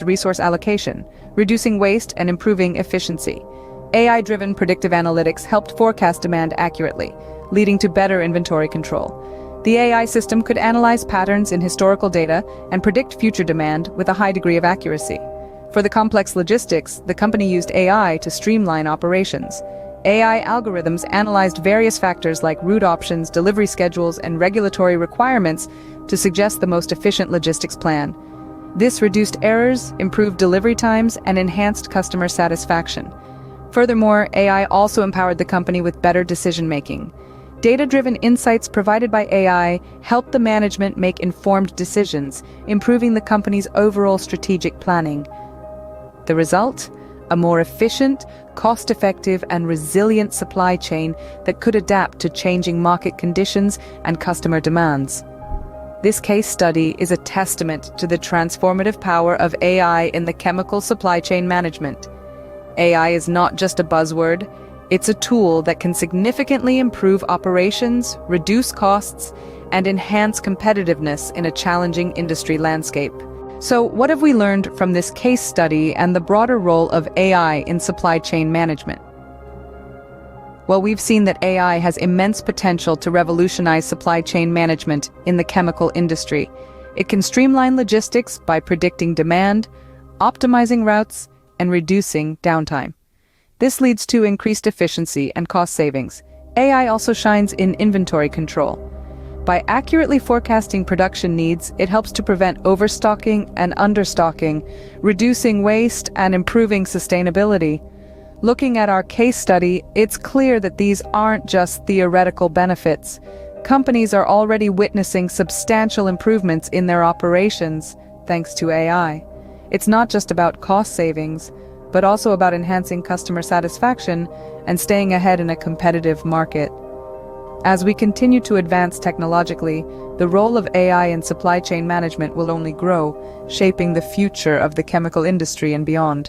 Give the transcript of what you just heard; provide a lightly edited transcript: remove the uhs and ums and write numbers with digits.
resource allocation, reducing waste and improving efficiency. AI-driven predictive analytics helped forecast demand accurately, leading to better inventory control. The AI system could analyze patterns in historical data and predict future demand with a high degree of accuracy. For the complex logistics, the company used AI to streamline operations. AI algorithms analyzed various factors like route options, delivery schedules, and regulatory requirements to suggest the most efficient logistics plan. This reduced errors, improved delivery times, and enhanced customer satisfaction. Furthermore, AI also empowered the company with better decision-making. Data-driven insights provided by AI helped the management make informed decisions, improving the company's overall strategic planning. The result? A more efficient, cost-effective, and resilient supply chain that could adapt to changing market conditions and customer demands. This case study is a testament to the transformative power of AI in the chemical supply chain management. AI is not just a buzzword. It's a tool that can significantly improve operations, reduce costs, and enhance competitiveness in a challenging industry landscape. So, what have we learned from this case study and the broader role of AI in supply chain management? Well, we've seen that AI has immense potential to revolutionize supply chain management in the chemical industry. It can streamline logistics by predicting demand, optimizing routes, and reducing downtime. This leads to increased efficiency and cost savings. AI also shines in inventory control. By accurately forecasting production needs, it helps to prevent overstocking and understocking, reducing waste and improving sustainability. Looking at our case study, it's clear that these aren't just theoretical benefits. Companies are already witnessing substantial improvements in their operations thanks to AI. It's not just about cost savings, but also about enhancing customer satisfaction and staying ahead in a competitive market. As we continue to advance technologically, the role of AI in supply chain management will only grow, shaping the future of the chemical industry and beyond.